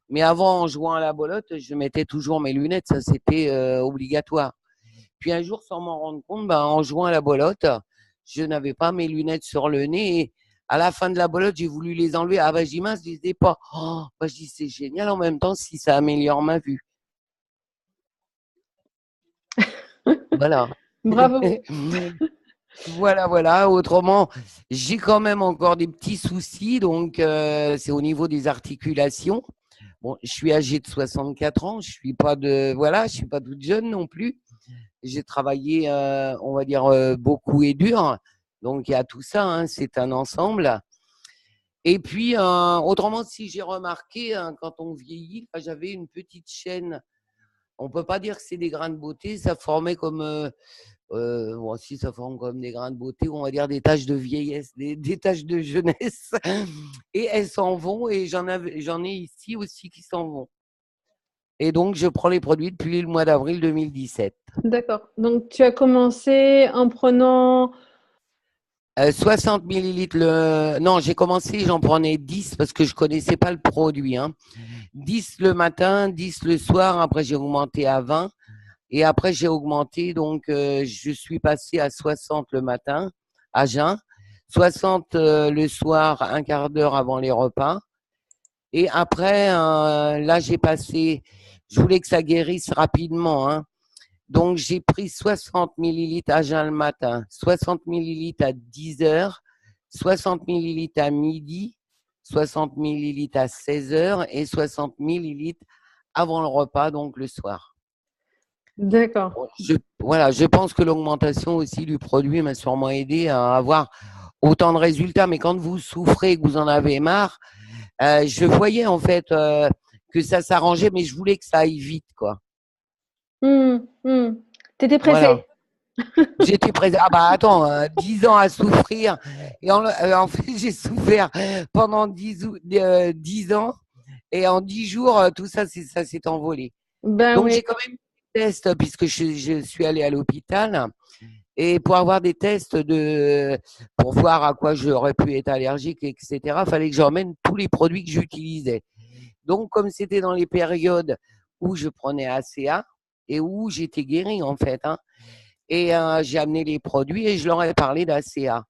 Mais avant, en jouant à la bolotte, je mettais toujours mes lunettes. Ça, c'était obligatoire. Puis un jour, sans m'en rendre compte, en jouant à la bolotte, je n'avais pas mes lunettes sur le nez. Et à la fin de la bolotte, j'ai voulu les enlever. Ah bah, je dis mince, je disais pas. Oh, bah, je dis c'est génial en même temps si ça améliore ma vue. Voilà. Bravo. Voilà, voilà. Autrement, j'ai quand même encore des petits soucis. Donc, c'est au niveau des articulations. Bon, je suis âgée de 64 ans. Je suis pas toute jeune non plus. J'ai travaillé, on va dire, beaucoup et dur. Donc, il y a tout ça, hein, c'est un ensemble. Et puis, autrement, si j'ai remarqué, hein, quand on vieillit, j'avais une petite chaîne. On ne peut pas dire que c'est des grains de beauté. Ça formait comme, bon, si ça forme comme des grains de beauté, on va dire des taches de vieillesse, des taches de jeunesse. Et elles s'en vont. Et j'en ai ici aussi qui s'en vont. Et donc, je prends les produits depuis le mois d'avril 2017. D'accord. Donc, tu as commencé en prenant… 60 millilitres Non, j'ai commencé, j'en prenais 10 parce que je connaissais pas le produit, hein. 10 le matin, 10 le soir. Après, j'ai augmenté à 20. Et après, j'ai augmenté. Donc, je suis passé à 60 le matin, à jeun. 60 le soir, un quart d'heure avant les repas. Et après, là, je voulais que ça guérisse rapidement, hein. Donc, j'ai pris 60 millilitres à jeun le matin, 60 millilitres à 10 heures, 60 millilitres à midi, 60 millilitres à 16 heures et 60 millilitres avant le repas, donc le soir. D'accord. Voilà, je pense que l'augmentation aussi du produit m'a sûrement aidé à avoir autant de résultats. Mais quand vous souffrez et que vous en avez marre, je voyais en fait que ça s'arrangeait, mais je voulais que ça aille vite, quoi. T'étais Voilà. pressée. J'étais présent. Ah bah attends, 10 ans à souffrir. Et en fait, j'ai souffert pendant 10 ans. Et en 10 jours, tout ça, ça s'est envolé. Ben Donc, oui. j'ai quand même eu des tests puisque je suis allée à l'hôpital. Et pour avoir des tests pour voir à quoi j'aurais pu être allergique, etc., il fallait que j'emmène tous les produits que j'utilisais. Donc, comme c'était dans les périodes où je prenais ACA et où j'étais guérie, en fait, hein, et j'ai amené les produits et je leur ai parlé d'ACA.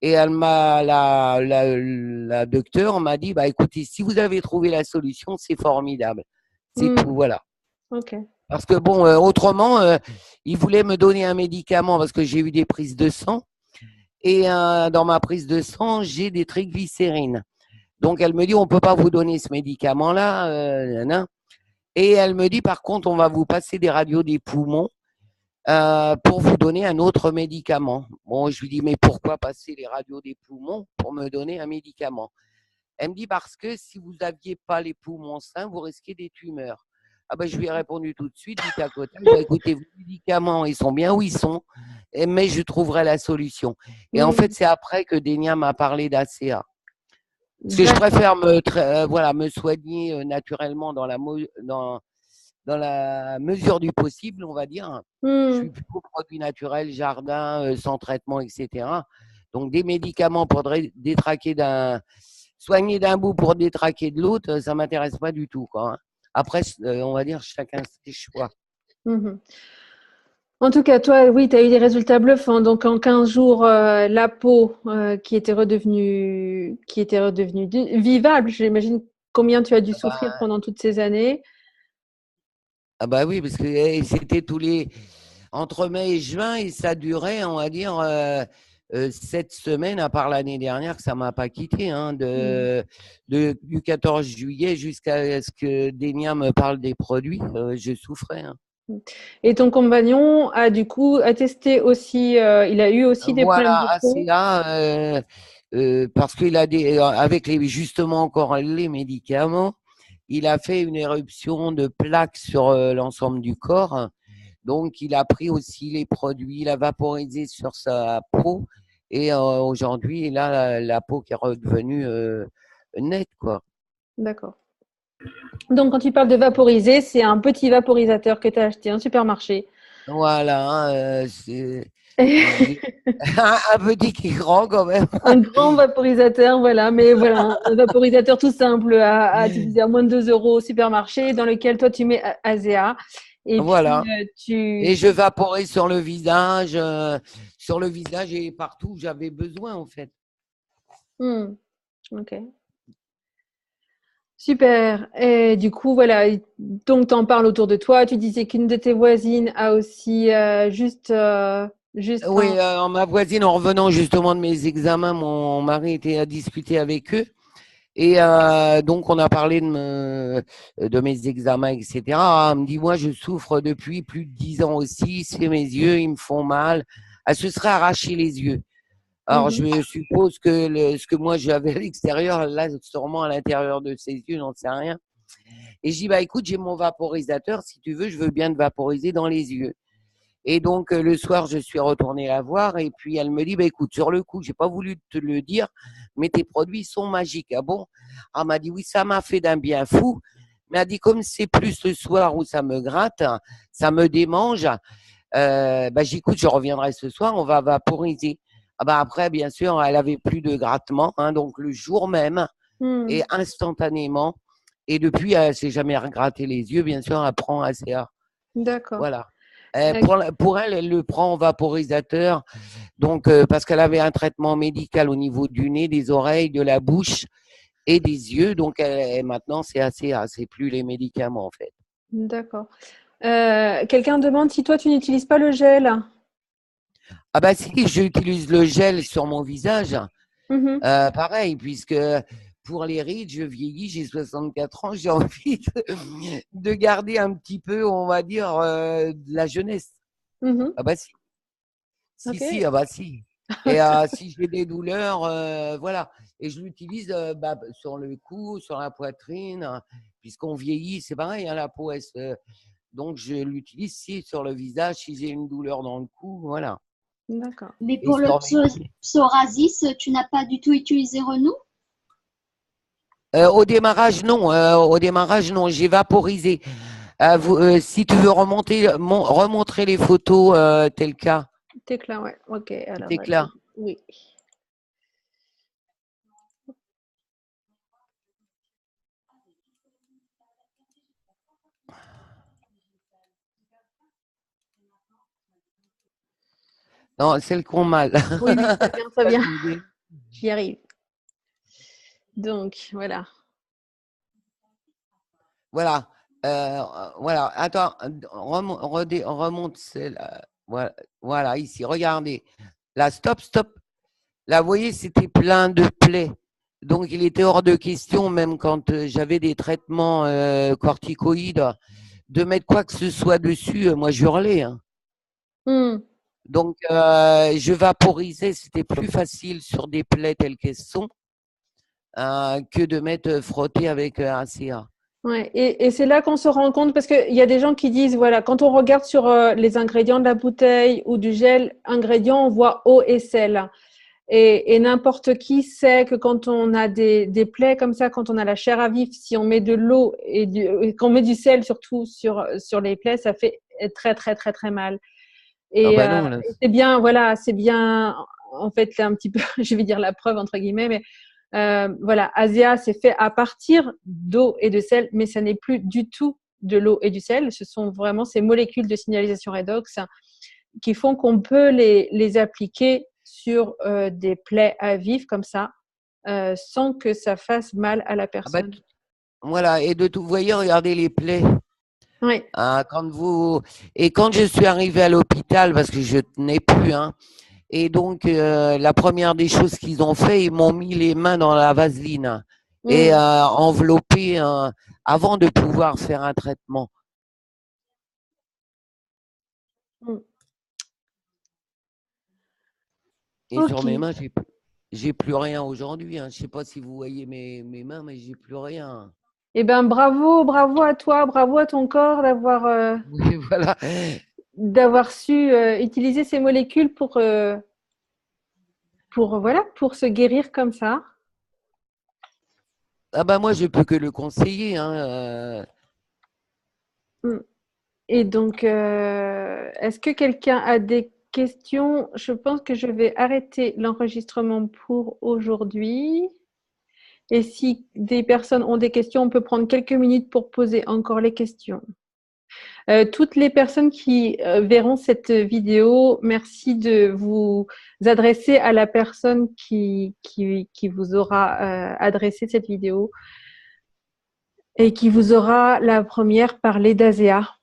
Et la docteure m'a dit, bah écoutez, si vous avez trouvé la solution, c'est formidable. C'est Hmm, tout, voilà. ok. Parce que bon, autrement, ils voulaient me donner un médicament parce que j'ai eu des prises de sang. Et dans ma prise de sang, j'ai des triglycérines. Donc elle me dit, on ne peut pas vous donner ce médicament-là. Et elle me dit, par contre, on va vous passer des radios des poumons pour vous donner un autre médicament. Bon, je lui dis, mais pourquoi passer les radios des poumons pour me donner un médicament? Elle me dit, parce que si vous n'aviez pas les poumons sains, vous risquez des tumeurs. Ah ben, je lui ai répondu tout de suite, du tac au tac, bah, écoutez, vos médicaments, ils sont bien où ils sont, mais je trouverai la solution. Et en fait, Hmm, c'est après que Denia m'a parlé d'ACA. Parce que je d'accord. préfère me soigner naturellement dans la mesure du possible, on va dire. Je suis Hmm, plutôt produit naturel, jardin, sans traitement, etc. Donc, des médicaments pour soigner d'un bout pour détraquer de l'autre, ça ne m'intéresse pas du tout, quoi, hein. Après, on va dire chacun ses choix. mhm. En tout cas, toi, oui, tu as eu des résultats bluffants. Donc, en 15 jours, la peau qui était redevenue vivable, j'imagine combien tu as dû Ah souffrir bah, pendant toutes ces années. ah bah oui, parce que c'était entre mai et juin et ça durait, on va dire, 7 semaines, à part l'année dernière que ça ne m'a pas quitté, hein, Hmm. du 14 juillet jusqu'à ce que Denia me parle des produits, je souffrais, hein. Et ton compagnon a du coup attesté aussi, il a eu aussi des problèmes Voilà, de peau. ACA, parce qu'il a avec justement encore les médicaments, il a fait une éruption de plaques sur l'ensemble du corps. Donc, il a pris aussi les produits, il a vaporisé sur sa peau. Et aujourd'hui, il a la peau qui est redevenue nette, quoi. D'accord. Donc, quand tu parles de vaporiser, c'est un petit vaporisateur que tu as acheté en supermarché. Voilà, hein, Un petit qui est grand quand même. Un grand vaporisateur, voilà, mais voilà, un vaporisateur tout simple à utiliser à moins de 2 euros au supermarché, dans lequel toi tu mets ASEA et puis Voilà. Et je vaporais sur le visage et partout où j'avais besoin en fait. Ok. Super. Et du coup, voilà, donc tu en parles autour de toi. Tu disais qu'une de tes voisines a aussi juste Oui, un. ma voisine, en revenant justement de mes examens, mon mari était à discuter avec eux. Et donc, on a parlé de mes examens, etc. Elle me dit, moi, je souffre depuis plus de 10 ans aussi. C'est mes yeux, ils me font mal. Elle se serait arraché les yeux. Alors, je Mhm. suppose que ce que moi j'avais à l'extérieur, là, sûrement à l'intérieur de ses yeux, j'en sais rien. Et je dis, bah écoute, j'ai mon vaporisateur. Si tu veux, je veux bien te vaporiser dans les yeux. Et donc, le soir, je suis retournée la voir et puis elle me dit, bah, écoute, sur le coup, j'ai pas voulu te le dire, mais tes produits sont magiques. Ah bon? Elle m'a dit, oui, ça m'a fait d'un bien fou. Mais elle a dit, comme c'est plus le soir où ça me gratte, ça me démange, bah, j'écoute, je reviendrai ce soir, on va vaporiser. Ah bah après, bien sûr, elle avait plus de grattement, hein, donc le jour même et Hmm. instantanément. Et depuis, elle s'est jamais regratté les yeux, bien sûr, elle prend ACA. D'accord. Voilà. Euh, Pour elle, elle le prend en vaporisateur, donc parce qu'elle avait un traitement médical au niveau du nez, des oreilles, de la bouche et des yeux. Donc maintenant, c'est ACA, c'est plus les médicaments en fait. D'accord. Quelqu'un demande si toi tu n'utilises pas le gel. Ah bah si, j'utilise le gel sur mon visage, Mhm. pareil, puisque pour les rides, je vieillis, j'ai 64 ans, j'ai envie de garder un petit peu, on va dire, de la jeunesse. Mhm. Ah bah si. Si, Ok. si, ah bah si. Et si j'ai des douleurs, voilà. Et je l'utilise bah, sur le cou, sur la poitrine, hein, puisqu'on vieillit, c'est pareil, hein, la peau, donc je l'utilise si sur le visage, si j'ai une douleur dans le cou, voilà. D'accord. Mais Et pour le sur mes mains. psoriasis, tu n'as pas du tout utilisé Renou? Au démarrage, non. Au démarrage, non. J'ai vaporisé. Si tu veux remontrer les photos, tel cas, T'es là, ouais. Ok. Alors, c'est clair. oui. Non, celle qu'on mal. Oui, oui, très bien, très Pas bien. l'idée. J'y arrive. Donc, voilà. Voilà. Voilà. Attends, remonte celle. Voilà, voilà, ici. Regardez. Là, stop, stop. Là, vous voyez, c'était plein de plaies. Donc, il était hors de question, même quand j'avais des traitements corticoïdes, de mettre quoi que ce soit dessus. Moi, j'hurlais, hein. Hmm. Donc, je vaporisais. C'était plus facile sur des plaies telles qu'elles sont que de mettre frotter avec un CA. Ouais, et c'est là qu'on se rend compte, parce qu'il y a des gens qui disent, voilà, quand on regarde sur les ingrédients de la bouteille ou du gel, ingrédients, on voit eau et sel. Et n'importe qui sait que quand on a des plaies comme ça, quand on a la chair à vif, si on met de l'eau et qu'on met du sel surtout sur les plaies, ça fait très, très, très, très mal. Ah Et bah non, là. c'est bien, voilà, c'est bien, en fait, c'est un petit peu, je vais dire la preuve, entre guillemets, mais voilà, Asia, c'est fait à partir d'eau et de sel, mais ça n'est plus du tout de l'eau et du sel. Ce sont vraiment ces molécules de signalisation redox qui font qu'on peut les appliquer sur des plaies à vif comme ça, sans que ça fasse mal à la Ah bah, personne. voilà, et de tout, vous voyez, regardez les plaies. Oui. Hein, et quand je suis arrivée à l'hôpital, parce que je tenais plus, hein, et donc la première des choses qu'ils ont fait, ils m'ont mis les mains dans la vaseline et Mmh. enveloppé avant de pouvoir faire un traitement. Mmh. Et sur Ok. mes mains, j'ai plus rien aujourd'hui, hein. Je sais pas si vous voyez mes mains, mais j'ai plus rien. Eh ben bravo, bravo à toi, bravo à ton corps Oui, voilà. d'avoir su utiliser ces molécules pour voilà, pour se guérir comme ça. Ah bah moi, je peux que le conseiller, hein. Mm. Et donc, est-ce que quelqu'un a des questions. Je pense que je vais arrêter l'enregistrement pour aujourd'hui. Et si des personnes ont des questions, on peut prendre quelques minutes pour poser encore les questions. Toutes les personnes qui verront cette vidéo, merci de vous adresser à la personne qui vous aura adressé cette vidéo et qui vous aura la première parlé d'ASEA.